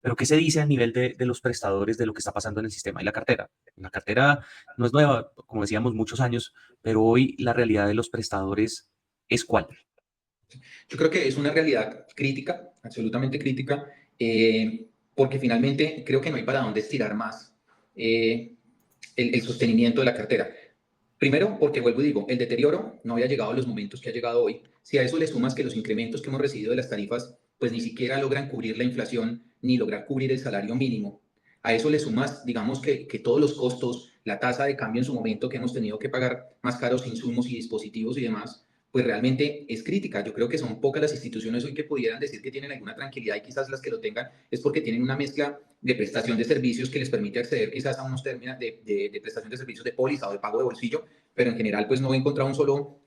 Pero ¿qué se dice a nivel de los prestadores de lo que está pasando en el sistema y la cartera? La cartera no es nueva, como decíamos, muchos años, pero hoy la realidad de los prestadores es cuál. Yo creo que es una realidad crítica, absolutamente crítica, porque finalmente creo que no hay para dónde estirar más eh, el sostenimiento de la cartera. Primero, porque vuelvo y digo, el deterioro no había llegado a los momentos que ha llegado hoy. Si a eso le sumas que los incrementos que hemos recibido de las tarifas, pues ni siquiera logran cubrir la inflación ni lograr cubrir el salario mínimo. A eso le sumas, digamos, que todos los costos, la tasa de cambio en su momento que hemos tenido que pagar más caros insumos y dispositivos y demás, pues realmente es crítica. Yo creo que son pocas las instituciones hoy que pudieran decir que tienen alguna tranquilidad y quizás las que lo tengan es porque tienen una mezcla de prestación de servicios que les permite acceder quizás a unos términos de prestación de servicios de póliza o de pago de bolsillo, pero en general pues no he encontrado un solo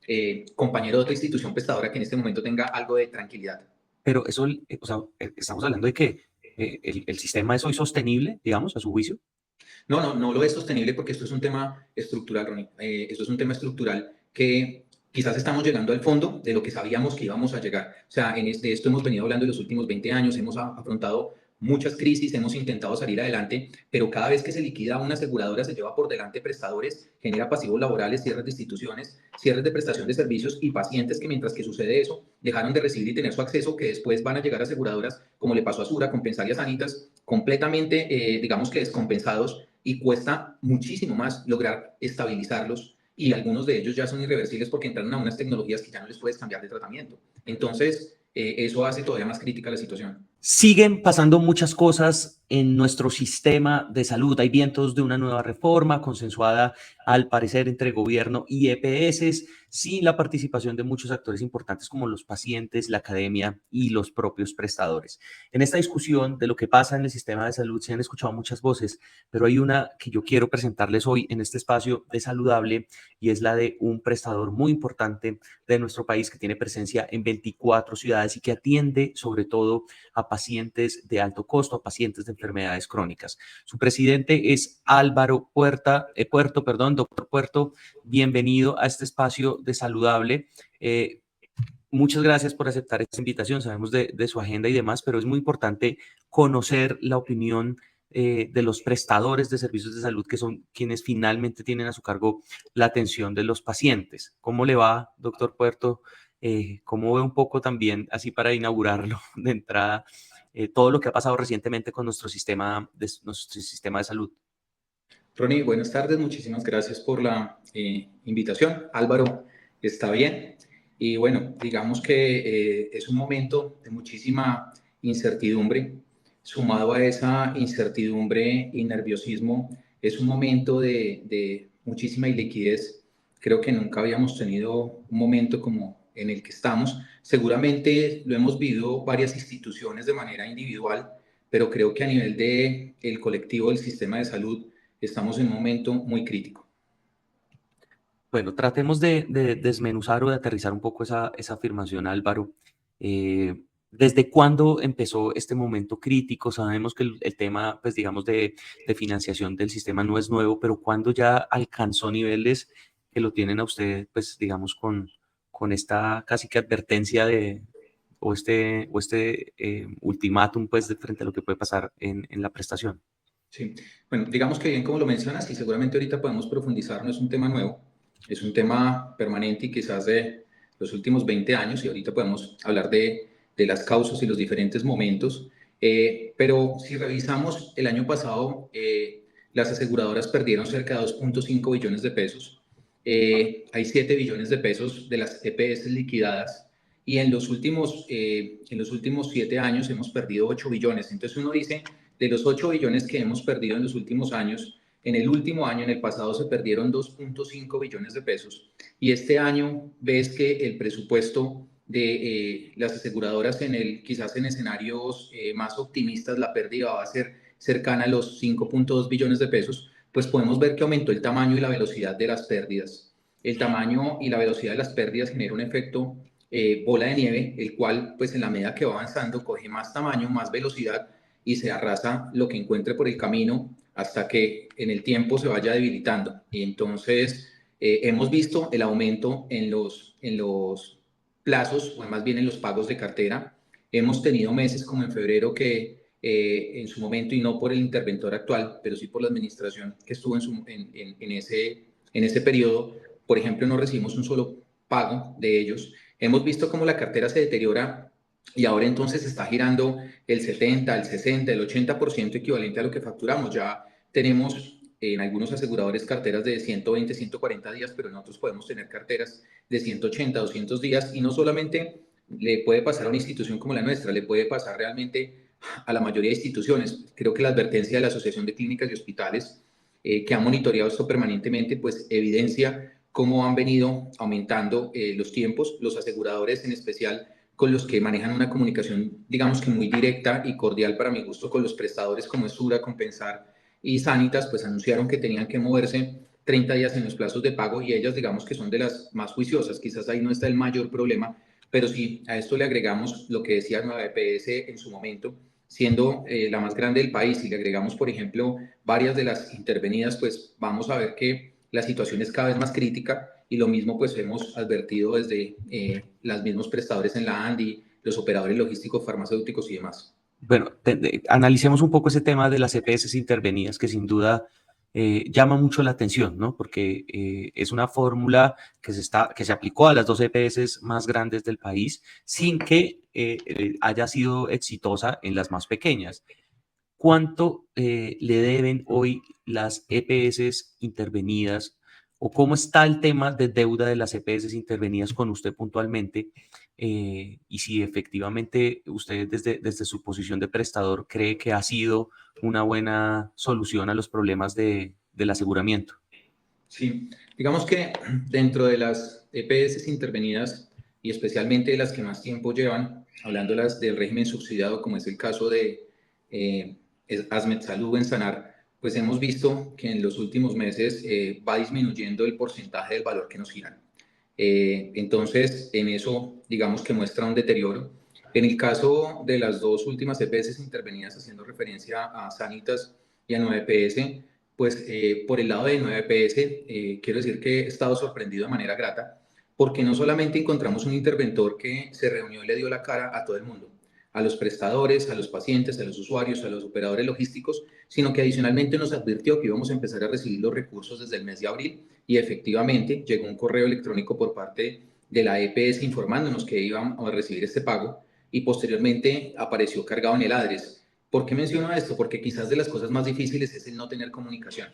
compañero de otra institución prestadora que en este momento tenga algo de tranquilidad. Pero eso, o sea, estamos hablando de que el sistema es hoy sostenible, digamos, a su juicio. No, no, no lo es sostenible porque esto es un tema estructural, Ronnie. Esto es un tema estructural que quizás estamos llegando al fondo de lo que sabíamos que íbamos a llegar. O sea, de esto hemos venido hablando en los últimos 20 años, hemos afrontado muchas crisis, hemos intentado salir adelante, pero cada vez que se liquida una aseguradora se lleva por delante prestadores, genera pasivos laborales, cierres de instituciones, cierres de prestación de servicios y pacientes que mientras que sucede eso, dejaron de recibir y tener su acceso, que después van a llegar a aseguradoras, como le pasó a Sura, Compensalia Sanitas, completamente, digamos que descompensados y cuesta muchísimo más lograr estabilizarlos y algunos de ellos ya son irreversibles porque entraron a unas tecnologías que ya no les puedes cambiar de tratamiento. Entonces, eso hace todavía más crítica la situación. Siguen pasando muchas cosas en nuestro sistema de salud. Hay vientos de una nueva reforma consensuada, al parecer, entre gobierno y EPS, sin la participación de muchos actores importantes como los pacientes, la academia y los propios prestadores. En esta discusión de lo que pasa en el sistema de salud se han escuchado muchas voces, pero hay una que yo quiero presentarles hoy en este espacio de Saludable y es la de un prestador muy importante de nuestro país que tiene presencia en 24 ciudades y que atiende sobre todo a pacientes de alto costo, a pacientes de enfermedades crónicas. Su presidente es Álvaro Puerto, doctor Puerto, bienvenido a este espacio de Saludable. Muchas gracias por aceptar esta invitación, sabemos de su agenda y demás, pero es muy importante conocer la opinión de los prestadores de servicios de salud, que son quienes finalmente tienen a su cargo la atención de los pacientes. ¿Cómo le va, doctor Puerto? ¿Cómo ve un poco también, así para inaugurarlo de entrada, todo lo que ha pasado recientemente con nuestro sistema de salud? Ronnie, buenas tardes, muchísimas gracias por la invitación. Álvaro, está bien. Y bueno, digamos que es un momento de muchísima incertidumbre. Sumado a esa incertidumbre y nerviosismo, es un momento de muchísima iliquidez. Creo que nunca habíamos tenido un momento como en el que estamos. Seguramente lo hemos vivido varias instituciones de manera individual, pero creo que a nivel de el colectivo del sistema de salud, estamos en un momento muy crítico. Bueno, tratemos de desmenuzar o de aterrizar un poco esa afirmación, Álvaro. ¿Desde cuándo empezó este momento crítico? Sabemos que el tema, pues digamos, de financiación del sistema no es nuevo, pero ¿cuándo ya alcanzó niveles que lo tienen a usted, pues digamos, con esta casi que advertencia o este ultimátum, pues, frente a lo que puede pasar en la prestación? Sí. Bueno, digamos que bien como lo mencionas y seguramente ahorita podemos profundizar, no es un tema nuevo, es un tema permanente y quizás de los últimos 20 años y ahorita podemos hablar de las causas y los diferentes momentos. Pero si revisamos el año pasado, las aseguradoras perdieron cerca de 2.5 billones de pesos. Hay 7 billones de pesos de las EPS liquidadas y en los últimos 7 años hemos perdido 8 billones. Entonces uno dice, de los 8 billones que hemos perdido en los últimos años, en el último año, en el pasado, se perdieron 2.5 billones de pesos. Y este año ves que el presupuesto de las aseguradoras quizás en escenarios más optimistas, la pérdida va a ser cercana a los 5.2 billones de pesos, pues podemos ver que aumentó el tamaño y la velocidad de las pérdidas. El tamaño y la velocidad de las pérdidas genera un efecto bola de nieve, el cual pues en la medida que va avanzando coge más tamaño, más velocidad y se arrasa lo que encuentre por el camino hasta que en el tiempo se vaya debilitando. Y entonces hemos visto el aumento en los plazos, o más bien en los pagos de cartera. Hemos tenido meses como en febrero que en su momento y no por el interventor actual, pero sí por la administración que estuvo en ese periodo. Por ejemplo, no recibimos un solo pago de ellos. Hemos visto cómo la cartera se deteriora y ahora entonces está girando el 70, el 60, el 80% equivalente a lo que facturamos. Ya tenemos en algunos aseguradores carteras de 120, 140 días, pero nosotros podemos tener carteras de 180, 200 días y no solamente le puede pasar a una institución como la nuestra, le puede pasar realmente a la mayoría de instituciones. Creo que la advertencia de la Asociación de Clínicas y Hospitales, que ha monitoreado esto permanentemente, pues evidencia cómo han venido aumentando los tiempos, los aseguradores en especial con los que manejan una comunicación, digamos que muy directa y cordial para mi gusto con los prestadores como es Sura, Compensar y Sanitas, pues anunciaron que tenían que moverse 30 días en los plazos de pago y ellas digamos que son de las más juiciosas, quizás ahí no está el mayor problema, pero sí a esto le agregamos lo que decía Nueva EPS en su momento, siendo la más grande del país y le agregamos, por ejemplo, varias de las intervenidas, pues vamos a ver que la situación es cada vez más crítica y lo mismo pues hemos advertido desde los mismos prestadores en la ANDI, los operadores logísticos, farmacéuticos y demás. Bueno, analicemos un poco ese tema de las EPS intervenidas, que sin duda llama mucho la atención, ¿no? Porque es una fórmula que se aplicó a las dos EPS más grandes del país sin que haya sido exitosa en las más pequeñas. ¿Cuánto le deben hoy las EPS intervenidas o cómo está el tema de deuda de las EPS intervenidas con usted puntualmente? Y si efectivamente usted desde su posición de prestador cree que ha sido una buena solución a los problemas del aseguramiento. Sí, digamos que dentro de las EPS intervenidas y especialmente de las que más tiempo llevan, hablando del régimen subsidiado, como es el caso de eh, Asmed Salud en Sanar, pues hemos visto que en los últimos meses va disminuyendo el porcentaje del valor que nos giran. Entonces, en eso, digamos que muestra un deterioro. En el caso de las dos últimas EPS intervenidas, haciendo referencia a Sanitas y a 9PS, pues por el lado de 9PS, quiero decir que he estado sorprendido de manera grata, porque no solamente encontramos un interventor que se reunió y le dio la cara a todo el mundo, a los prestadores, a los pacientes, a los usuarios, a los operadores logísticos, sino que adicionalmente nos advirtió que íbamos a empezar a recibir los recursos desde el mes de abril y efectivamente llegó un correo electrónico por parte de la EPS informándonos que íbamos a recibir este pago y posteriormente apareció cargado en el ADRES. ¿Por qué menciono esto? Porque quizás de las cosas más difíciles es el no tener comunicación.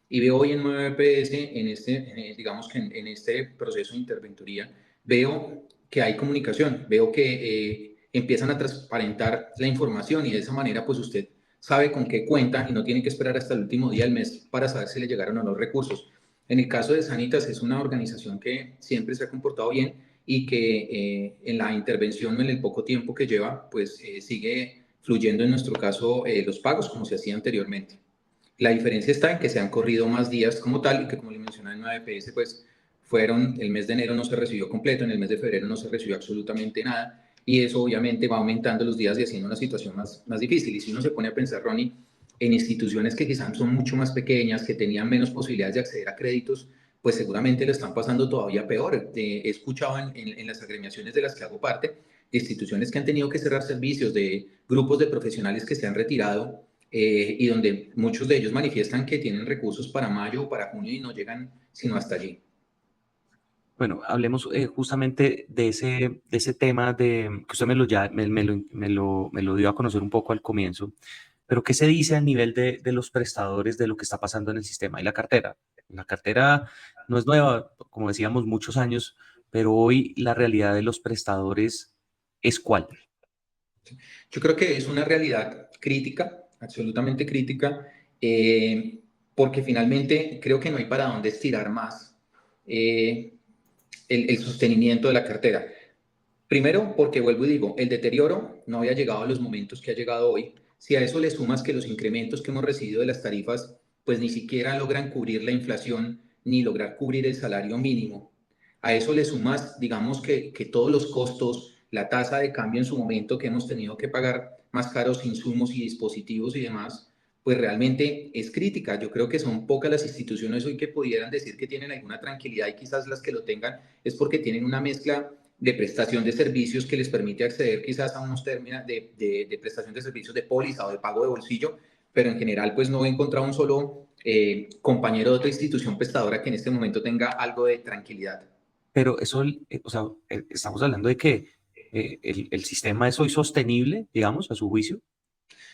Y veo hoy en 9PS, digamos que en este proceso de interventoría, veo que hay comunicación, veo que empiezan a transparentar la información y de esa manera pues usted sabe con qué cuenta y no tiene que esperar hasta el último día del mes para saber si le llegaron o no los recursos. En el caso de Sanitas es una organización que siempre se ha comportado bien y que en la intervención en el poco tiempo que lleva pues sigue fluyendo en nuestro caso los pagos como se hacía anteriormente. La diferencia está en que se han corrido más días como tal y que como le mencionaba en 9PS, pues fueron, el mes de enero no se recibió completo, en el mes de febrero no se recibió absolutamente nada y eso obviamente va aumentando los días y haciendo una situación más difícil. Y si uno se pone a pensar, Ronnie, en instituciones que quizás son mucho más pequeñas, que tenían menos posibilidades de acceder a créditos, pues seguramente lo están pasando todavía peor. He escuchado en las agremiaciones de las que hago parte, de instituciones que han tenido que cerrar servicios, de grupos de profesionales que se han retirado y donde muchos de ellos manifiestan que tienen recursos para mayo o para junio y no llegan sino hasta allí. Bueno, hablemos justamente de ese tema que usted me lo dio a conocer un poco al comienzo, pero ¿qué se dice a nivel de los prestadores de lo que está pasando en el sistema y la cartera? La cartera no es nueva, como decíamos, muchos años, pero hoy la realidad de los prestadores es cuál. Yo creo que es una realidad crítica, absolutamente crítica, porque finalmente creo que no hay para dónde estirar más eh, el sostenimiento de la cartera. Primero, porque vuelvo y digo, el deterioro no había llegado a los momentos que ha llegado hoy. Si a eso le sumas que los incrementos que hemos recibido de las tarifas, pues ni siquiera logran cubrir la inflación ni lograr cubrir el salario mínimo. A eso le sumas, digamos que todos los costos, la tasa de cambio en su momento que hemos tenido que pagar más caros insumos y dispositivos y demás, pues realmente es crítica. Yo creo que son pocas las instituciones hoy que pudieran decir que tienen alguna tranquilidad y quizás las que lo tengan es porque tienen una mezcla de prestación de servicios que les permite acceder quizás a unos términos de prestación de servicios de póliza o de pago de bolsillo, pero en general pues no he encontrado un solo compañero de otra institución prestadora que en este momento tenga algo de tranquilidad. Pero eso, o sea, estamos hablando de que el sistema es hoy sostenible, digamos, a su juicio.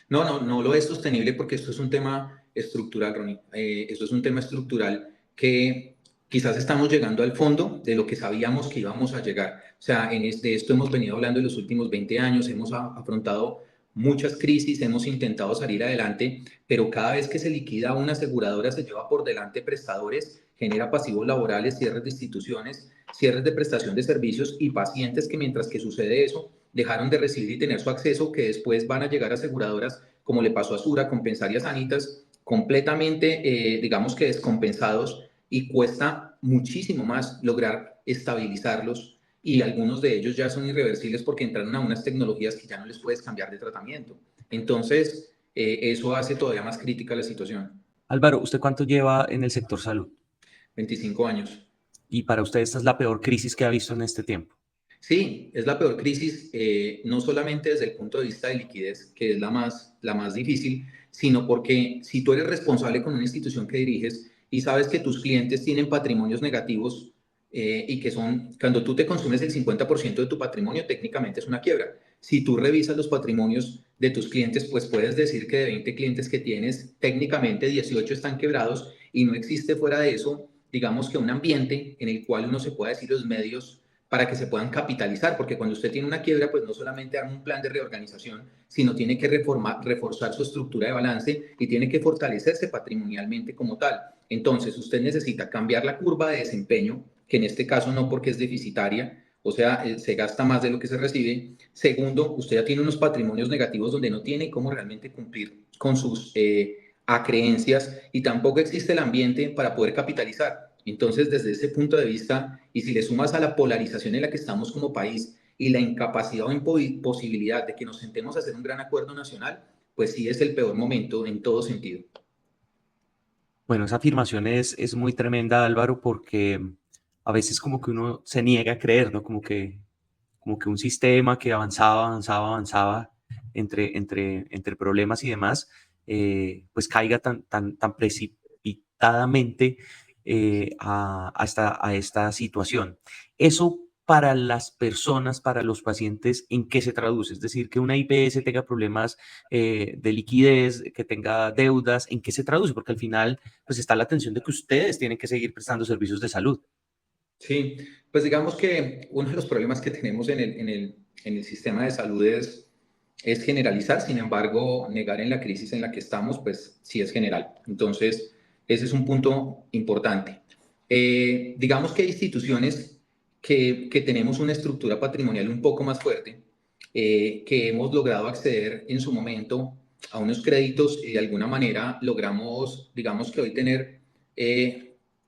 No, no, no lo es sostenible porque esto es un tema estructural, Ronnie. Esto es un tema estructural que quizás estamos llegando al fondo de lo que sabíamos que íbamos a llegar. O sea, de esto hemos venido hablando en los últimos 20 años, hemos afrontado muchas crisis, hemos intentado salir adelante, pero cada vez que se liquida una aseguradora se lleva por delante prestadores, genera pasivos laborales, cierres de instituciones, cierres de prestación de servicios y pacientes que mientras que sucede eso, dejaron de recibir y tener su acceso, que después van a llegar a aseguradoras, como le pasó a Sura, Compensarias Sanitas, completamente, digamos que descompensados, y cuesta muchísimo más lograr estabilizarlos, y algunos de ellos ya son irreversibles porque entraron a unas tecnologías que ya no les puedes cambiar de tratamiento. Entonces, eso hace todavía más crítica la situación. Álvaro, ¿usted cuánto lleva en el sector salud? 25 años. Y para usted esta es la peor crisis que ha visto en este tiempo. Sí, es la peor crisis, no solamente desde el punto de vista de liquidez, que es la más difícil, sino porque si tú eres responsable con una institución que diriges y sabes que tus clientes tienen patrimonios negativos y que son, cuando tú te consumes el 50% de tu patrimonio, técnicamente es una quiebra. Si tú revisas los patrimonios de tus clientes, pues puedes decir que de 20 clientes que tienes, técnicamente 18 están quebrados y no existe fuera de eso, digamos que un ambiente en el cual uno se pueda decir los medios para que se puedan capitalizar, porque cuando usted tiene una quiebra, pues no solamente arma un plan de reorganización, sino tiene que reforzar su estructura de balance y tiene que fortalecerse patrimonialmente como tal. Entonces, usted necesita cambiar la curva de desempeño, que en este caso no porque es deficitaria, o sea, se gasta más de lo que se recibe. Segundo, usted ya tiene unos patrimonios negativos donde no tiene cómo realmente cumplir con sus acreencias y tampoco existe el ambiente para poder capitalizar. Entonces, desde ese punto de vista, y si le sumas a la polarización en la que estamos como país y la incapacidad o imposibilidad de que nos sentemos a hacer un gran acuerdo nacional, pues sí es el peor momento en todo sentido. Bueno, esa afirmación es muy tremenda, Álvaro, porque a veces como que uno se niega a creer, ¿no? Como que un sistema que avanzaba entre problemas y demás, pues caiga tan precipitadamente a esta situación. Eso para las personas, para los pacientes, ¿en qué se traduce? Es decir, que una IPS tenga problemas de liquidez, que tenga deudas, ¿en qué se traduce? Porque al final, pues está la atención de que ustedes tienen que seguir prestando servicios de salud. Sí, pues digamos que uno de los problemas que tenemos en el sistema de salud es generalizar, sin embargo, negar en la crisis en la que estamos, pues sí es general. Entonces, ese es un punto importante. Digamos que hay instituciones que tenemos una estructura patrimonial un poco más fuerte, que hemos logrado acceder en su momento a unos créditos y de alguna manera logramos, digamos que hoy tener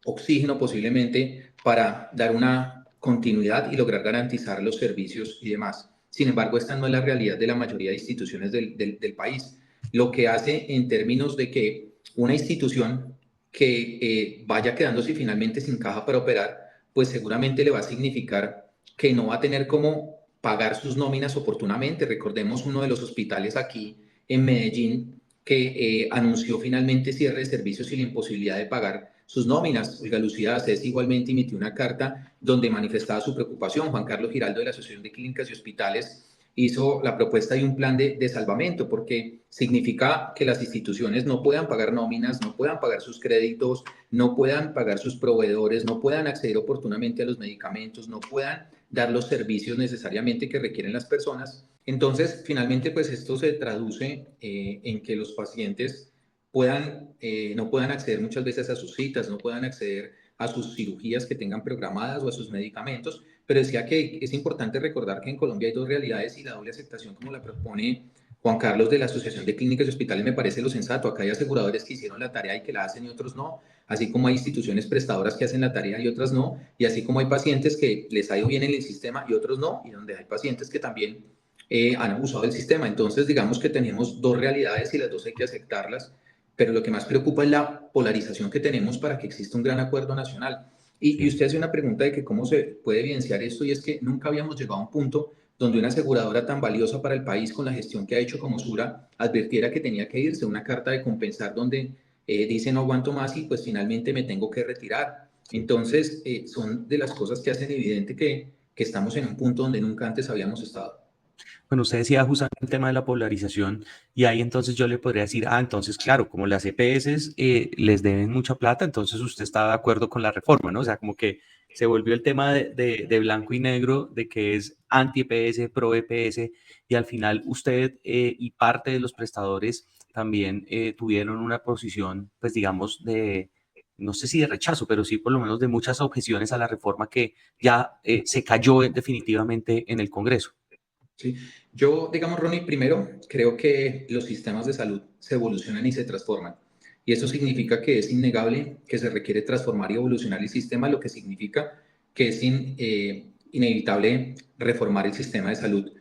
oxígeno posiblemente para dar una continuidad y lograr garantizar los servicios y demás. Sin embargo, esta no es la realidad de la mayoría de instituciones del país. Lo que hace en términos de que una institución que vaya quedándose finalmente sin caja para operar, pues seguramente le va a significar que no va a tener cómo pagar sus nóminas oportunamente. Recordemos uno de los hospitales aquí en Medellín que anunció finalmente cierre de servicios y la imposibilidad de pagar sus nóminas. Olga Lucía Acés igualmente emitió una carta donde manifestaba su preocupación. Juan Carlos Giraldo de la Asociación de Clínicas y Hospitales hizo la propuesta de un plan de salvamento, porque significa que las instituciones no puedan pagar nóminas, no puedan pagar sus créditos, no puedan pagar sus proveedores, no puedan acceder oportunamente a los medicamentos, no puedan dar los servicios necesariamente que requieren las personas. Entonces, finalmente, pues esto se traduce en que los pacientes no puedan acceder muchas veces a sus citas, no puedan acceder a sus cirugías que tengan programadas o a sus medicamentos, pero decía que es importante recordar que en Colombia hay dos realidades y la doble aceptación como la propone Juan Carlos de la Asociación de Clínicas y Hospitales me parece lo sensato. Acá hay aseguradores que hicieron la tarea y que la hacen y otros no, así como hay instituciones prestadoras que hacen la tarea y otras no, y así como hay pacientes que les ha ido bien en el sistema y otros no, y donde hay pacientes que también han abusado del sistema. Entonces, digamos que tenemos dos realidades y las dos hay que aceptarlas, pero lo que más preocupa es la polarización que tenemos para que exista un gran acuerdo nacional. Y Sí. usted hace una pregunta de que cómo se puede evidenciar esto, y es que nunca habíamos llegado a un punto donde una aseguradora tan valiosa para el país con la gestión que ha hecho como Sura advirtiera que tenía que irse, una carta de compensar donde dice no aguanto más y pues finalmente me tengo que retirar. Entonces, son de las cosas que hacen evidente que estamos en un punto donde nunca antes habíamos estado. Bueno, usted decía justamente el tema de la polarización y ahí entonces yo le podría decir, entonces claro, como las EPS les deben mucha plata, entonces usted está de acuerdo con la reforma, ¿no? O sea, como que se volvió el tema de blanco y negro, de que es anti-EPS, pro-EPS, y al final usted y parte de los prestadores también tuvieron una posición, pues digamos, no sé si de rechazo, pero sí por lo menos de muchas objeciones a la reforma que ya se cayó definitivamente en el Congreso. Sí. Yo, digamos, Ronnie, primero creo que los sistemas de salud se evolucionan y se transforman. Y eso significa que es innegable que se requiere transformar y evolucionar el sistema, lo que significa que es inevitable reformar el sistema de salud.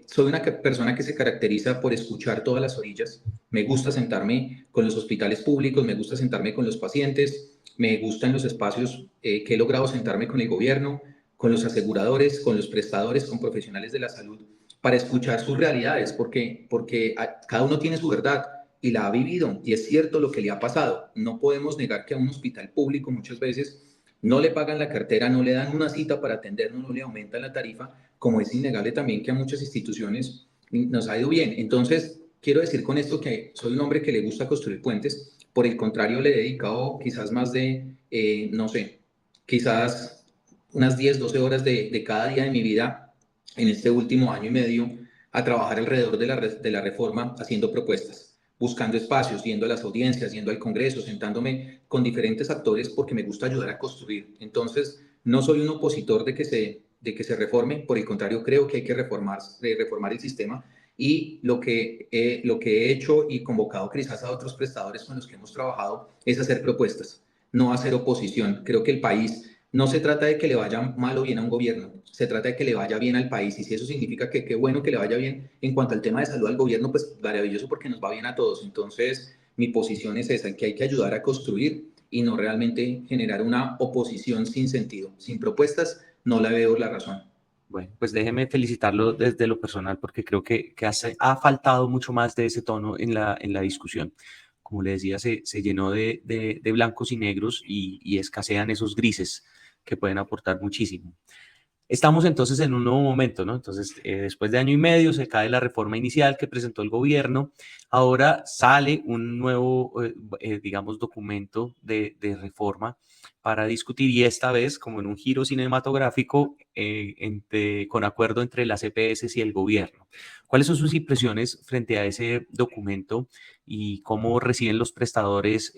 Soy una persona que se caracteriza por escuchar todas las orillas. Me gusta sentarme con los hospitales públicos, me gusta sentarme con los pacientes, me gustan los espacios que he logrado sentarme con el gobierno, con los aseguradores, con los prestadores, con profesionales de la salud, para escuchar sus realidades, porque cada uno tiene su verdad y la ha vivido, y es cierto lo que le ha pasado. No podemos negar que a un hospital público muchas veces no le pagan la cartera, no le dan una cita para atendernos, no le aumentan la tarifa, como es innegable también que a muchas instituciones nos ha ido bien. Entonces, quiero decir con esto que soy un hombre que le gusta construir puentes, por el contrario, le he dedicado quizás más de, no sé, quizás unas 10 12 horas de cada día de mi vida en este último año y medio a trabajar alrededor de la reforma, haciendo propuestas, buscando espacios, yendo a las audiencias, yendo al Congreso, sentándome con diferentes actores porque me gusta ayudar a construir. Entonces, no soy un opositor de que se reforme, por el contrario, creo que hay que reformar el sistema, y lo que he hecho y convocado quizás a otros prestadores con los que hemos trabajado es hacer propuestas, no hacer oposición. Creo que el país no se trata de que le vaya mal o bien a un gobierno, se trata de que le vaya bien al país, y si eso significa que qué bueno que le vaya bien en cuanto al tema de salud al gobierno, pues maravilloso porque nos va bien a todos. Entonces, mi posición es esa, que hay que ayudar a construir y no realmente generar una oposición sin sentido. Sin propuestas no la veo la razón. Bueno, pues déjeme felicitarlo desde lo personal porque creo que ha faltado mucho más de ese tono en la discusión. Como le decía, se llenó de blancos y negros y escasean esos grises que pueden aportar muchísimo. Estamos entonces en un nuevo momento, ¿no? Entonces, después de año y medio se cae la reforma inicial que presentó el gobierno. Ahora sale un nuevo, digamos, documento de reforma para discutir y esta vez, como en un giro cinematográfico, con acuerdo entre las EPS y el gobierno. ¿Cuáles son sus impresiones frente a ese documento y cómo reciben los prestadores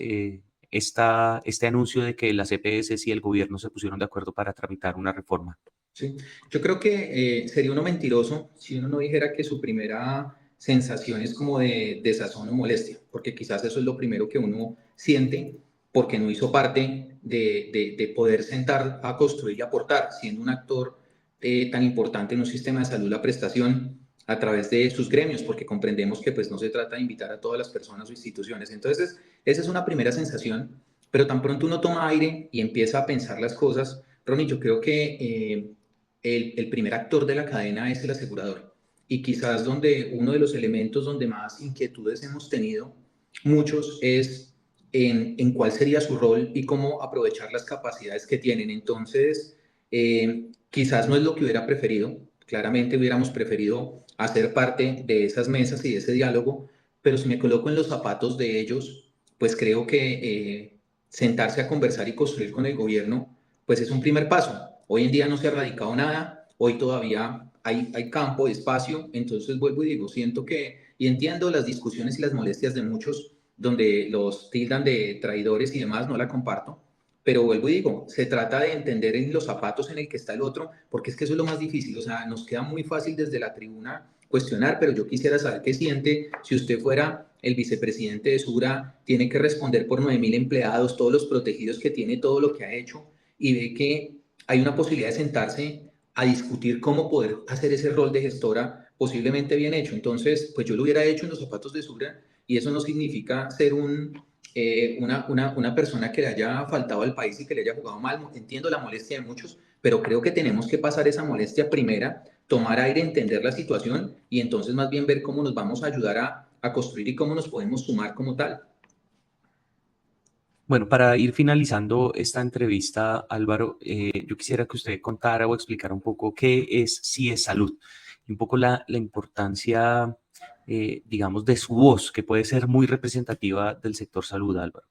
este anuncio de que las EPS y el gobierno se pusieron de acuerdo para tramitar una reforma? Sí, yo creo que sería uno mentiroso si uno no dijera que su primera sensación es como de desazón o molestia, porque quizás eso es lo primero que uno siente porque no hizo parte de poder sentar a construir y aportar, siendo un actor tan importante en un sistema de salud, la prestación a través de sus gremios, porque comprendemos que pues no se trata de invitar a todas las personas o instituciones. Entonces, esa es una primera sensación, pero tan pronto uno toma aire y empieza a pensar las cosas, Ronnie, yo creo que el primer actor de la cadena es el asegurador. Y quizás donde uno de los elementos donde más inquietudes hemos tenido muchos es en cuál sería su rol y cómo aprovechar las capacidades que tienen. Entonces, quizás no es lo que hubiera preferido. Claramente hubiéramos preferido hacer parte de esas mesas y de ese diálogo, pero si me coloco en los zapatos de ellos, pues creo que sentarse a conversar y construir con el gobierno, pues es un primer paso. Hoy en día no se ha radicado nada, hoy todavía hay campo, espacio, entonces vuelvo y digo, siento que, y entiendo las discusiones y las molestias de muchos, donde los tildan de traidores y demás, no la comparto, pero vuelvo y digo, se trata de entender en los zapatos en el que está el otro, porque es que eso es lo más difícil, o sea, nos queda muy fácil desde la tribuna cuestionar, pero yo quisiera saber qué siente si usted fuera el vicepresidente de Sura, tiene que responder por 9.000 empleados, todos los protegidos que tiene, todo lo que ha hecho, y ve que hay una posibilidad de sentarse a discutir cómo poder hacer ese rol de gestora posiblemente bien hecho. Entonces, pues yo lo hubiera hecho en los zapatos de Sura, y eso no significa ser una persona que le haya faltado al país y que le haya jugado mal. Entiendo la molestia de muchos, pero creo que tenemos que pasar esa molestia primera, tomar aire, entender la situación y entonces más bien ver cómo nos vamos a ayudar a construir y cómo nos podemos sumar como tal. Bueno, para ir finalizando esta entrevista, Álvaro, yo quisiera que usted contara o explicara un poco qué es CIES Salud y un poco la importancia, digamos, de su voz, que puede ser muy representativa del sector salud, Álvaro.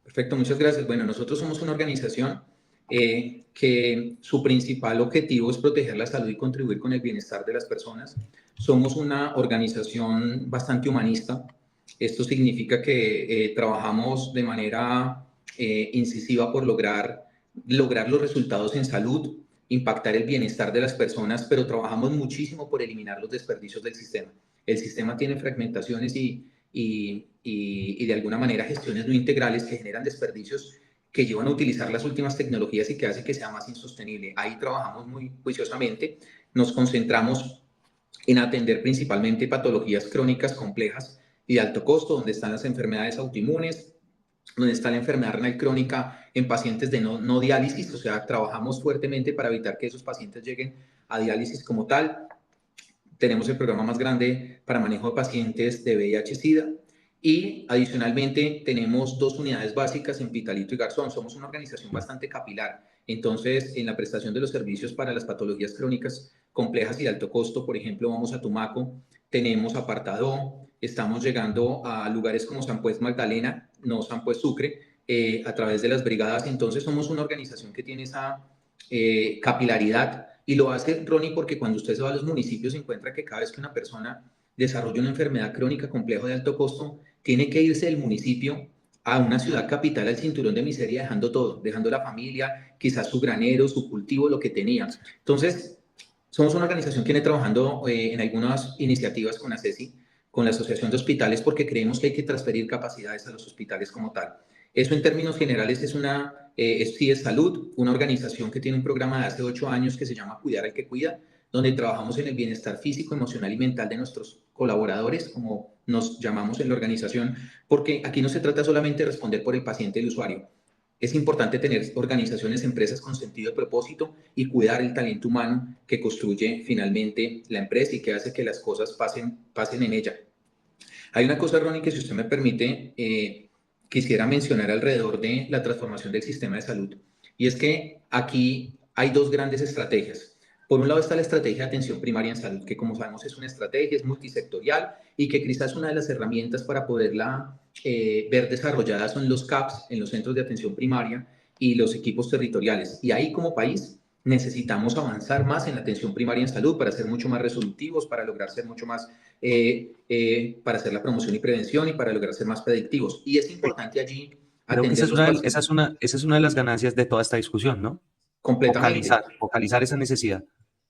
Perfecto, muchas gracias. Bueno, nosotros somos una organización que su principal objetivo es proteger la salud y contribuir con el bienestar de las personas. Somos una organización bastante humanista. Esto significa que trabajamos de manera incisiva por lograr los resultados en salud, impactar el bienestar de las personas, pero trabajamos muchísimo por eliminar los desperdicios del sistema. El sistema tiene fragmentaciones y de alguna manera gestiones no integrales que generan desperdicios que llevan a utilizar las últimas tecnologías y que hace que sea más insostenible. Ahí trabajamos muy juiciosamente, nos concentramos en atender principalmente patologías crónicas complejas y de alto costo, donde están las enfermedades autoinmunes, donde está la enfermedad renal crónica en pacientes de no diálisis, o sea, trabajamos fuertemente para evitar que esos pacientes lleguen a diálisis como tal. Tenemos el programa más grande para manejo de pacientes de VIH-Sida y adicionalmente tenemos 2 unidades básicas en Pitalito y Garzón. Somos una organización bastante capilar. Entonces, en la prestación de los servicios para las patologías crónicas complejas y de alto costo, por ejemplo, vamos a Tumaco, tenemos Apartado, estamos llegando a lugares como San Pues Magdalena, no San Pues Sucre, a través de las brigadas. Entonces, somos una organización que tiene esa capilaridad y lo hace Ronnie porque cuando usted se va a los municipios se encuentra que cada vez que una persona desarrolla una enfermedad crónica compleja de alto costo, tiene que irse del municipio a una ciudad capital al cinturón de miseria dejando todo, dejando la familia, quizás su granero, su cultivo, lo que tenía. Entonces, somos una organización que viene trabajando en algunas iniciativas con ACESI, con la Asociación de Hospitales, porque creemos que hay que transferir capacidades a los hospitales como tal. Eso en términos generales sí es Salud, una organización que tiene un programa de hace 8 años que se llama Cuidar al que Cuida, donde trabajamos en el bienestar físico, emocional y mental de nuestros colaboradores, como nos llamamos en la organización, porque aquí no se trata solamente de responder por el paciente y el usuario. Es importante tener organizaciones, empresas con sentido de propósito y cuidar el talento humano que construye finalmente la empresa y que hace que las cosas pasen en ella. Hay una cosa, Ronnie, que si usted me permite, quisiera mencionar alrededor de la transformación del sistema de salud. Y es que aquí hay 2 grandes estrategias. Por un lado está la estrategia de atención primaria en salud, que como sabemos es una estrategia, es multisectorial y que quizás una de las herramientas para poderla ver desarrollada son los CAPS en los centros de atención primaria y los equipos territoriales. Y ahí como país necesitamos avanzar más en la atención primaria en salud para ser mucho más resolutivos, para lograr ser mucho más para hacer la promoción y prevención y para lograr ser más predictivos. Y es importante allí Creo que esa atender es los pacientes esa es una de las ganancias de toda esta discusión, ¿no? completamente. Focalizar esa necesidad.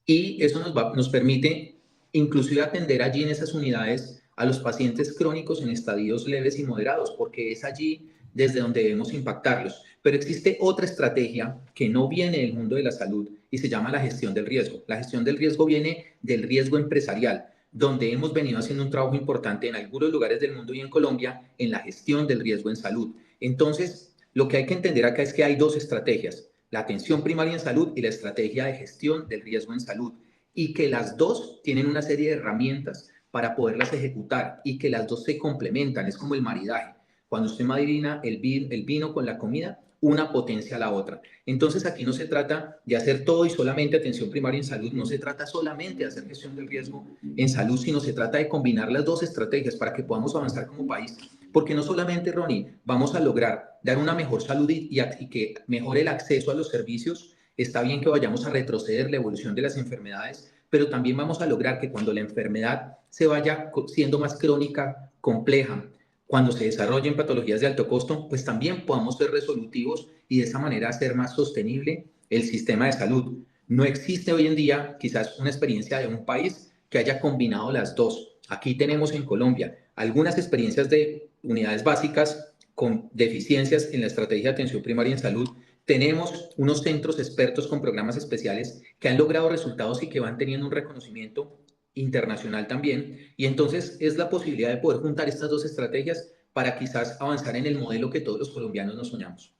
Y eso nos permite inclusive atender allí en esas unidades a los pacientes crónicos en estadios leves y moderados, porque es allí desde donde debemos impactarlos. Pero existe otra estrategia que no viene del mundo de la salud y se llama la gestión del riesgo. La gestión del riesgo viene del riesgo empresarial, donde hemos venido haciendo un trabajo importante en algunos lugares del mundo y en Colombia en la gestión del riesgo en salud. Entonces, lo que hay que entender acá es que hay 2 estrategias: la atención primaria en salud y la estrategia de gestión del riesgo en salud, y que las dos tienen una serie de herramientas para poderlas ejecutar y que las dos se complementan, es como el maridaje. Cuando usted marina el vino con la comida, una potencia a la otra. Entonces aquí no se trata de hacer todo y solamente atención primaria en salud, no se trata solamente de hacer gestión del riesgo en salud, sino se trata de combinar las 2 estrategias para que podamos avanzar como país. Porque no solamente, Ronnie, vamos a lograr dar una mejor salud y que mejore el acceso a los servicios. Está bien que vayamos a retroceder la evolución de las enfermedades, pero también vamos a lograr que cuando la enfermedad se vaya siendo más crónica, compleja, cuando se desarrollen patologías de alto costo, pues también podamos ser resolutivos y de esa manera hacer más sostenible el sistema de salud. No existe hoy en día quizás una experiencia de un país que haya combinado las dos. Aquí tenemos en Colombia algunas experiencias de unidades básicas con deficiencias en la estrategia de atención primaria en salud. Tenemos unos centros expertos con programas especiales que han logrado resultados y que van teniendo un reconocimiento internacional también. Y entonces es la posibilidad de poder juntar estas 2 estrategias para quizás avanzar en el modelo que todos los colombianos nos soñamos.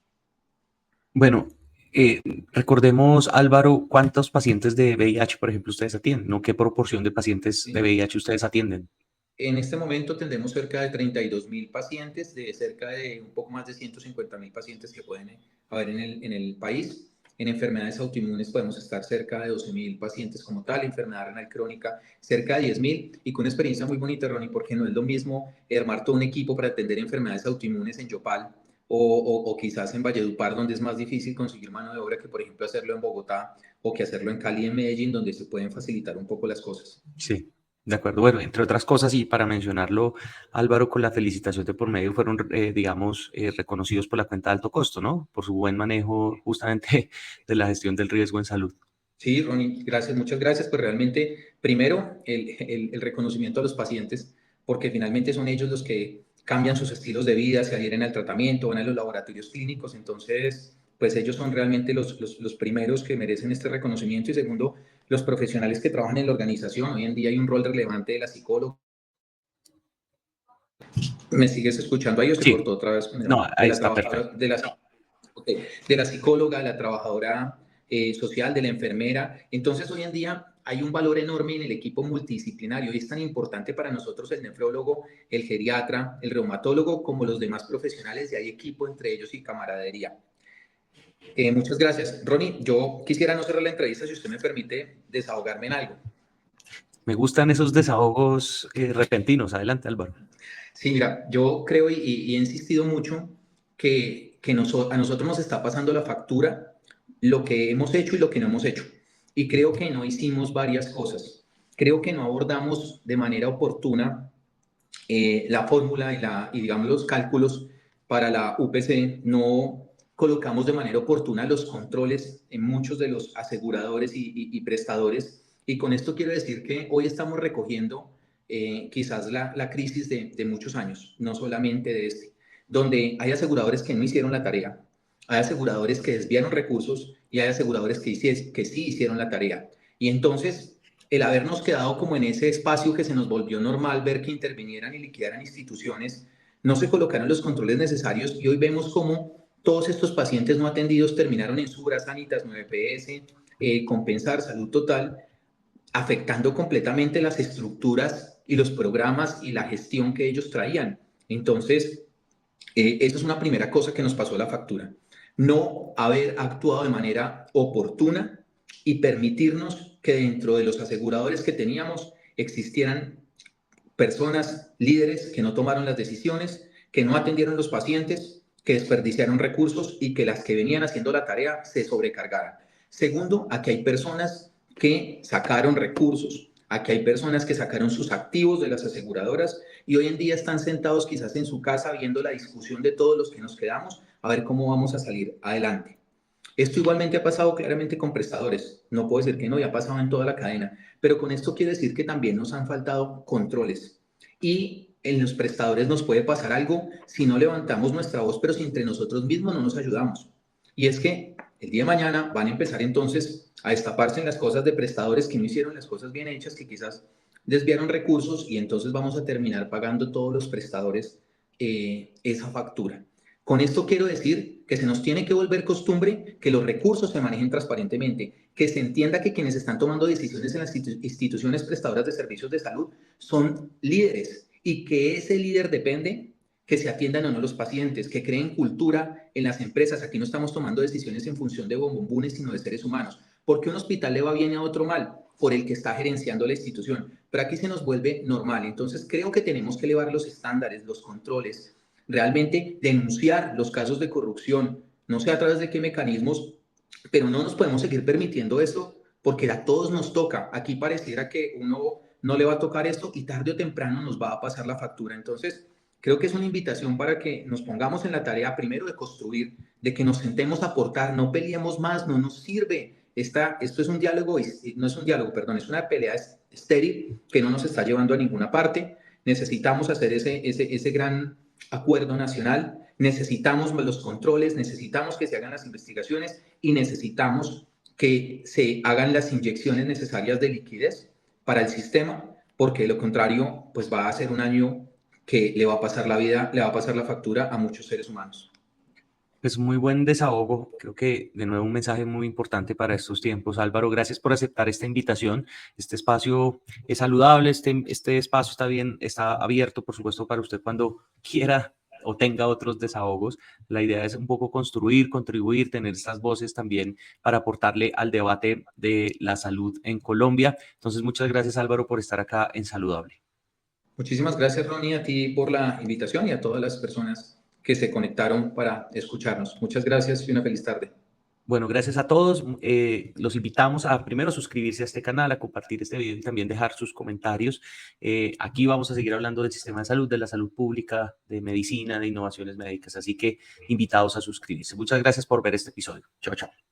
Bueno, eh, recordemos, Álvaro, cuántos pacientes de VIH, por ejemplo, ustedes atienden, ¿no? ¿Qué proporción de pacientes de ¿Sí? VIH ustedes atienden? En este momento tendremos cerca de 32.000 pacientes, de cerca de un poco más de 150.000 pacientes que pueden haber en el país. En enfermedades autoinmunes podemos estar cerca de 12.000 pacientes como tal, enfermedad renal crónica cerca de 10.000 y con una experiencia muy bonita, Ronnie, porque no es lo mismo armar todo un equipo para atender enfermedades autoinmunes en Yopal o quizás en Valledupar, donde es más difícil conseguir mano de obra que, por ejemplo, hacerlo en Bogotá o que hacerlo en Cali y en Medellín, donde se pueden facilitar un poco las cosas. Sí, de acuerdo. Bueno, entre otras cosas, y para mencionarlo, Álvaro, con la felicitación de por medio, fueron, digamos, reconocidos por la cuenta de alto costo, ¿no? Por su buen manejo justamente de la gestión del riesgo en salud. Sí, Ronnie, gracias, muchas gracias. Pues realmente, primero, el reconocimiento a los pacientes, porque finalmente son ellos los que cambian sus estilos de vida, se adhieren al tratamiento, van a los laboratorios clínicos. Entonces, pues ellos son realmente los primeros que merecen este reconocimiento. Y segundo, los profesionales que trabajan en la organización. Hoy en día hay un rol relevante de la psicóloga. ¿Me sigues escuchando ahí o se Sí, cortó otra vez? no, De ahí la está trabajadora, perfecto. okay, de la psicóloga, de la trabajadora social, de la enfermera. Entonces, hoy en día hay un valor enorme en el equipo multidisciplinario y es tan importante para nosotros el nefrólogo, el geriatra, el reumatólogo, como los demás profesionales, y hay equipo entre ellos y camaradería. Muchas gracias. Ronnie, yo quisiera no cerrar la entrevista, si usted me permite desahogarme en algo. Me gustan esos desahogos repentinos. Adelante, Álvaro. Sí, mira, yo creo y he insistido mucho a nosotros nos está pasando la factura lo que hemos hecho y lo que no hemos hecho. Y creo que no hicimos varias cosas. Creo que no abordamos de manera oportuna la fórmula y, digamos, los cálculos para la UPC. No colocamos de manera oportuna los controles en muchos de los aseguradores y prestadores. Y con esto quiero decir que hoy estamos recogiendo quizás la crisis de muchos años, no solamente de este, donde hay aseguradores que no hicieron la tarea, hay aseguradores que desviaron recursos y hay aseguradores que sí hicieron la tarea. Y entonces, el habernos quedado como en ese espacio que se nos volvió normal ver que intervinieran y liquidaran instituciones, no se colocaron los controles necesarios y hoy vemos cómo todos estos pacientes no atendidos terminaron en Subra, Sanitas, 9PS, Compensar, Salud Total, afectando completamente las estructuras y los programas y la gestión que ellos traían. Entonces, eso es una primera cosa que nos pasó la factura. No haber actuado de manera oportuna y permitirnos que dentro de los aseguradores que teníamos existieran personas, líderes que no tomaron las decisiones, que no atendieron los pacientes, que desperdiciaron recursos y que las que venían haciendo la tarea se sobrecargaran. Segundo, aquí hay personas que sacaron recursos, aquí hay personas que sacaron sus activos de las aseguradoras y hoy en día están sentados quizás en su casa viendo la discusión de todos los que nos quedamos a ver cómo vamos a salir adelante. Esto igualmente ha pasado claramente con prestadores. No puedo decir que no, ya ha pasado en toda la cadena, pero con esto quiero decir que también nos han faltado controles. Y en los prestadores nos puede pasar algo si no levantamos nuestra voz, pero si entre nosotros mismos no nos ayudamos. Y es que el día de mañana van a empezar entonces a destaparse en las cosas de prestadores que no hicieron las cosas bien hechas, que quizás desviaron recursos y entonces vamos a terminar pagando todos los prestadores esa factura. Con esto quiero decir que se nos tiene que volver costumbre que los recursos se manejen transparentemente, que se entienda que quienes están tomando decisiones en las instituciones prestadoras de servicios de salud son líderes y que ese líder depende que se atiendan o no los pacientes, que creen cultura en las empresas. Aquí no estamos tomando decisiones en función de bombombunes, sino de seres humanos. ¿Por qué un hospital le va bien y a otro mal? Por el que está gerenciando la institución. Pero aquí se nos vuelve normal. Entonces creo que tenemos que elevar los estándares, los controles, realmente denunciar los casos de corrupción, no sé a través de qué mecanismos, pero no nos podemos seguir permitiendo esto porque a todos nos toca. Aquí pareciera que uno no le va a tocar esto y tarde o temprano nos va a pasar la factura. Entonces, creo que es una invitación para que nos pongamos en la tarea primero de construir, de que nos sentemos a aportar, no peleemos más, no nos sirve. Esto es un diálogo, no es un diálogo, perdón, es una pelea estéril que no nos está llevando a ninguna parte. Necesitamos hacer ese gran acuerdo nacional, necesitamos los controles, necesitamos que se hagan las investigaciones y necesitamos que se hagan las inyecciones necesarias de liquidez para el sistema, porque de lo contrario, pues va a ser un año que le va a pasar la vida, le va a pasar la factura a muchos seres humanos. Pues muy buen desahogo. Creo que de nuevo un mensaje muy importante para estos tiempos. Álvaro, gracias por aceptar esta invitación. Este espacio es saludable, este espacio está bien, está abierto, por supuesto, para usted cuando quiera o tenga otros desahogos. La idea es un poco construir, contribuir, tener estas voces también para aportarle al debate de la salud en Colombia. Entonces, muchas gracias, Álvaro, por estar acá en Saludable. Muchísimas gracias, Ronnie, a ti por la invitación y a todas las personas que se conectaron para escucharnos. Muchas gracias y una feliz tarde. Bueno, gracias a todos. Los invitamos a primero suscribirse a este canal, a compartir este video y también dejar sus comentarios. Aquí vamos a seguir hablando del sistema de salud, de la salud pública, de medicina, de innovaciones médicas. Así que invitados a suscribirse. Muchas gracias por ver este episodio. Chao, chao.